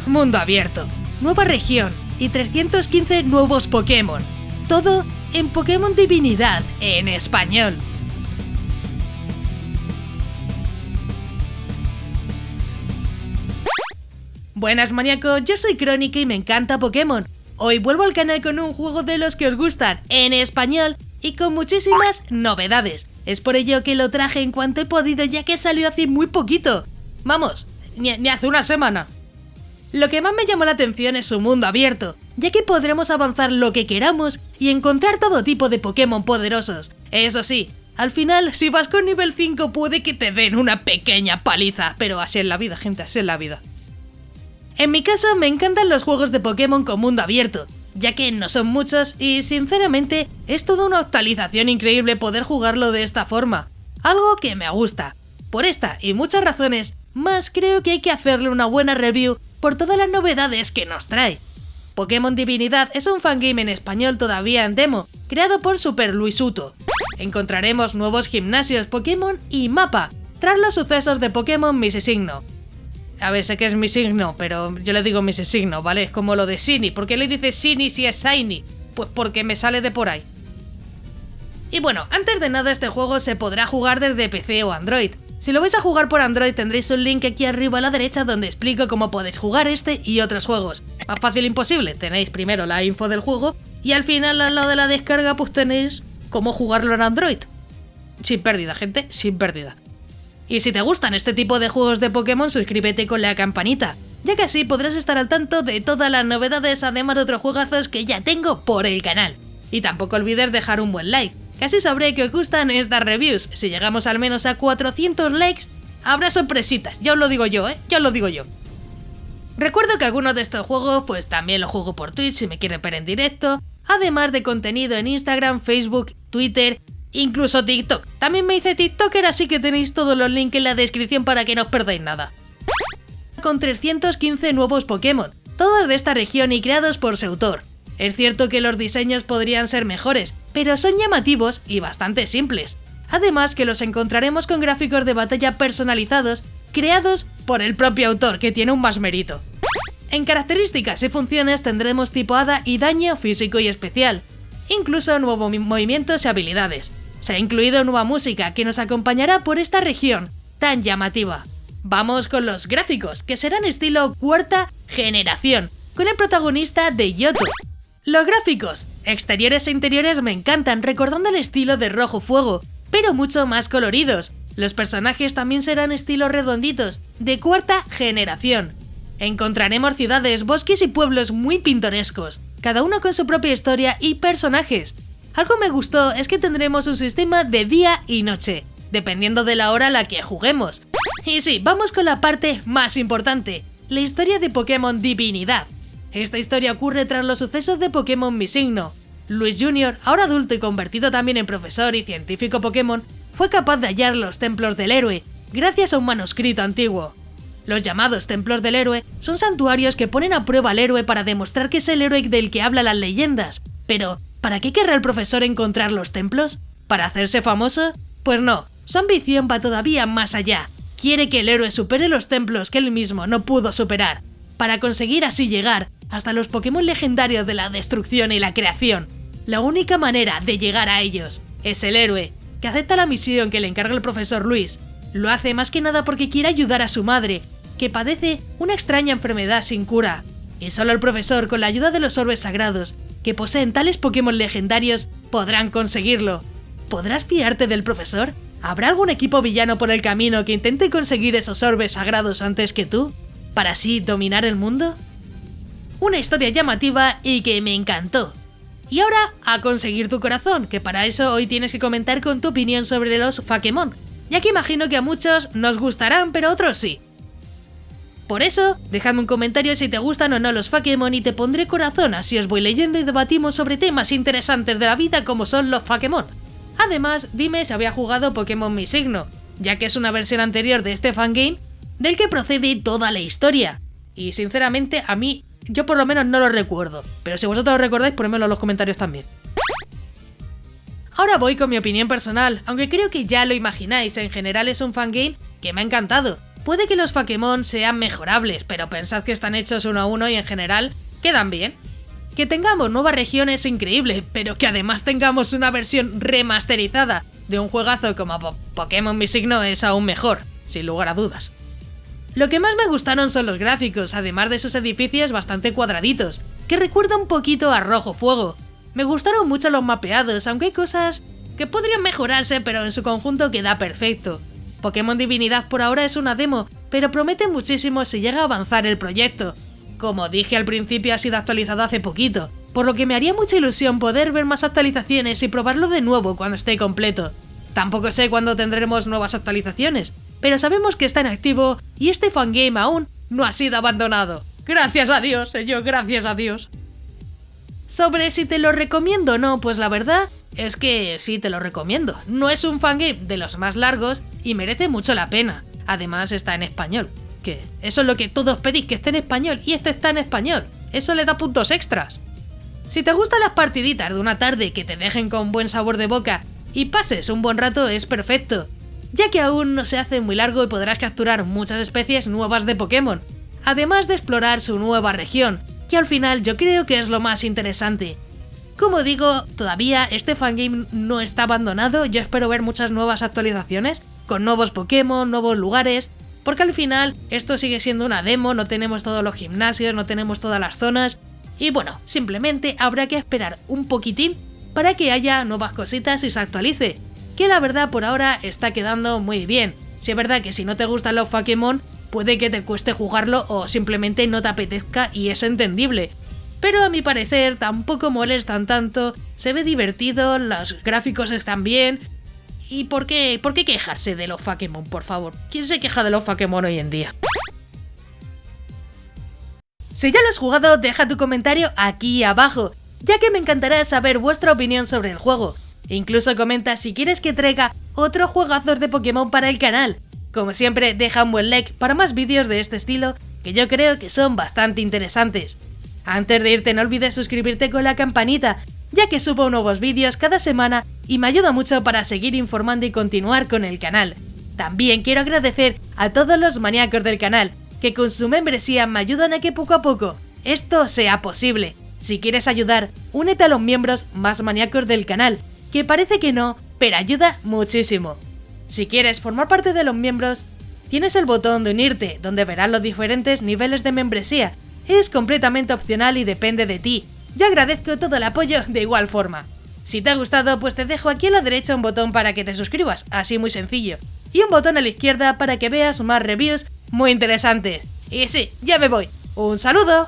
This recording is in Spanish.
mundo abierto, nueva región y 315 nuevos Pokémon. Todo en Pokémon Divinidad en español. Buenas maníacos, yo soy Crónica y me encanta Pokémon. Hoy vuelvo al canal con un juego de los que os gustan en español y con muchísimas novedades. Es por ello que lo traje en cuanto he podido, ya que salió hace muy poquito. Vamos, ni hace una semana. Lo que más me llamó la atención es su mundo abierto, ya que podremos avanzar lo que queramos y encontrar todo tipo de Pokémon poderosos. Eso sí, al final, si vas con nivel 5 puede que te den una pequeña paliza, pero así es la vida, gente, así es la vida. En mi caso me encantan los juegos de Pokémon con mundo abierto, ya que no son muchos y sinceramente es toda una actualización increíble poder jugarlo de esta forma, algo que me gusta. Por esta y muchas razones más creo que hay que hacerle una buena review por todas las novedades que nos trae. Pokémon Divinidad es un fangame en español todavía en demo, creado por Super Luis Uto. Encontraremos nuevos gimnasios Pokémon y mapa, tras los sucesos de Pokémon Missigno. A ver, sé que es mi signo, pero yo le digo Missigno, ¿vale? Es como lo de Shiny. ¿Por qué le dices Shiny si es Shiny? Pues porque me sale de por ahí. Y bueno, antes de nada este juego se podrá jugar desde PC o Android. Si lo vais a jugar por Android tendréis un link aquí arriba a la derecha donde explico cómo podéis jugar este y otros juegos. Más fácil imposible, tenéis primero la info del juego y al final al lado de la descarga pues tenéis cómo jugarlo en Android. Sin pérdida, gente, sin pérdida. Y si te gustan este tipo de juegos de Pokémon, suscríbete con la campanita, ya que así podrás estar al tanto de todas las novedades, además de otros juegazos que ya tengo por el canal. Y tampoco olvides dejar un buen like, que así sabré que os gustan estas reviews. Si llegamos al menos a 400 likes, habrá sorpresitas, ya os lo digo yo, ya os lo digo yo. Recuerdo que algunos de estos juegos pues también los juego por Twitch si me quieren ver en directo, además de contenido en Instagram, Facebook, Twitter, incluso TikTok. También me hice TikToker, así que tenéis todos los links en la descripción para que no os perdáis nada. Con 315 nuevos Pokémon, todos de esta región y creados por su autor. Es cierto que los diseños podrían ser mejores, pero son llamativos y bastante simples. Además que los encontraremos con gráficos de batalla personalizados, creados por el propio autor, que tiene un más mérito. En características y funciones tendremos tipo hada y daño físico y especial, incluso nuevos movimientos y habilidades. Se ha incluido nueva música que nos acompañará por esta región tan llamativa. Vamos con los gráficos, que serán estilo cuarta generación, con el protagonista de Yoto. Los gráficos, exteriores e interiores me encantan, recordando el estilo de Rojo Fuego, pero mucho más coloridos. Los personajes también serán estilo redonditos, de cuarta generación. Encontraremos ciudades, bosques y pueblos muy pintorescos, cada uno con su propia historia y personajes. Algo me gustó es que tendremos un sistema de día y noche, dependiendo de la hora a la que juguemos. Y sí, vamos con la parte más importante, la historia de Pokémon Divinidad. Esta historia ocurre tras los sucesos de Pokémon Missigno. Luis Jr., ahora adulto y convertido también en profesor y científico Pokémon, fue capaz de hallar los templos del héroe, gracias a un manuscrito antiguo. Los llamados templos del héroe son santuarios que ponen a prueba al héroe para demostrar que es el héroe del que hablan las leyendas. Pero, ¿para qué querrá el profesor encontrar los templos? ¿Para hacerse famoso? Pues no, su ambición va todavía más allá. Quiere que el héroe supere los templos que él mismo no pudo superar, para conseguir así llegar hasta los Pokémon legendarios de la destrucción y la creación. La única manera de llegar a ellos es el héroe, que acepta la misión que le encarga el profesor Luis. Lo hace más que nada porque quiere ayudar a su madre, que padece una extraña enfermedad sin cura. Y solo el profesor, con la ayuda de los orbes sagrados, que poseen tales Pokémon legendarios, podrán conseguirlo. ¿Podrás fiarte del profesor? ¿Habrá algún equipo villano por el camino que intente conseguir esos orbes sagrados antes que tú, para así dominar el mundo? Una historia llamativa y que me encantó. Y ahora, a conseguir tu corazón, que para eso hoy tienes que comentar con tu opinión sobre los Pokémon, ya que imagino que a muchos nos gustarán, pero a otros sí. Por eso, dejadme un comentario si te gustan o no los Pokémon y te pondré corazón, así os voy leyendo y debatimos sobre temas interesantes de la vida como son los Pokémon. Además, dime si había jugado Pokémon Missigno, ya que es una versión anterior de este fangame del que procede toda la historia. Y sinceramente a mí, yo por lo menos no lo recuerdo, pero si vosotros lo recordáis, ponedmelo en los comentarios también. Ahora voy con mi opinión personal, aunque creo que ya lo imagináis, en general es un fangame que me ha encantado. Puede que los Pokémon sean mejorables, pero pensad que están hechos uno a uno y en general quedan bien. Que tengamos nuevas regiones es increíble, pero que además tengamos una versión remasterizada de un juegazo como Pokémon Mi Signo es aún mejor, sin lugar a dudas. Lo que más me gustaron son los gráficos, además de esos edificios bastante cuadraditos, que recuerda un poquito a Rojo Fuego. Me gustaron mucho los mapeados, aunque hay cosas que podrían mejorarse, pero en su conjunto queda perfecto. Pokémon Divinidad por ahora es una demo, pero promete muchísimo si llega a avanzar el proyecto. Como dije al principio, ha sido actualizado hace poquito, por lo que me haría mucha ilusión poder ver más actualizaciones y probarlo de nuevo cuando esté completo. Tampoco sé cuándo tendremos nuevas actualizaciones, pero sabemos que está en activo y este fangame aún no ha sido abandonado. Gracias a Dios, señor, gracias a Dios. Sobre si te lo recomiendo o no, pues la verdad es que sí te lo recomiendo. No es un fangame de los más largos y merece mucho la pena. Además está en español, que eso es lo que todos pedís, que esté en español, y este está en español. Eso le da puntos extras. Si te gustan las partiditas de una tarde que te dejen con buen sabor de boca y pases un buen rato, es perfecto, ya que aún no se hace muy largo y podrás capturar muchas especies nuevas de Pokémon, además de explorar su nueva región, que al final yo creo que es lo más interesante. Como digo, todavía este fangame no está abandonado, yo espero ver muchas nuevas actualizaciones, con nuevos Pokémon, nuevos lugares, porque al final esto sigue siendo una demo, no tenemos todos los gimnasios, no tenemos todas las zonas, y bueno, simplemente habrá que esperar un poquitín para que haya nuevas cositas y se actualice, que la verdad por ahora está quedando muy bien. Si es verdad que si no te gustan los Pokémon, puede que te cueste jugarlo o simplemente no te apetezca y es entendible. Pero a mi parecer tampoco molestan tanto, se ve divertido, los gráficos están bien. ¿Y por qué quejarse de los Pokémon, por favor? ¿Quién se queja de los Pokémon hoy en día? Si ya lo has jugado, deja tu comentario aquí abajo, ya que me encantará saber vuestra opinión sobre el juego. Incluso comenta si quieres que traiga otros juegazos de Pokémon para el canal. Como siempre, deja un buen like para más vídeos de este estilo, que yo creo que son bastante interesantes. Antes de irte no olvides suscribirte con la campanita, ya que subo nuevos vídeos cada semana y me ayuda mucho para seguir informando y continuar con el canal. También quiero agradecer a todos los maníacos del canal, que con su membresía me ayudan a que poco a poco esto sea posible. Si quieres ayudar, únete a los miembros más maníacos del canal, que parece que no, pero ayuda muchísimo. Si quieres formar parte de los miembros, tienes el botón de unirte, donde verás los diferentes niveles de membresía. Es completamente opcional y depende de ti. Yo agradezco todo el apoyo de igual forma. Si te ha gustado, pues te dejo aquí a la derecha un botón para que te suscribas, así muy sencillo. Y un botón a la izquierda para que veas más reviews muy interesantes. Y sí, ya me voy. ¡Un saludo!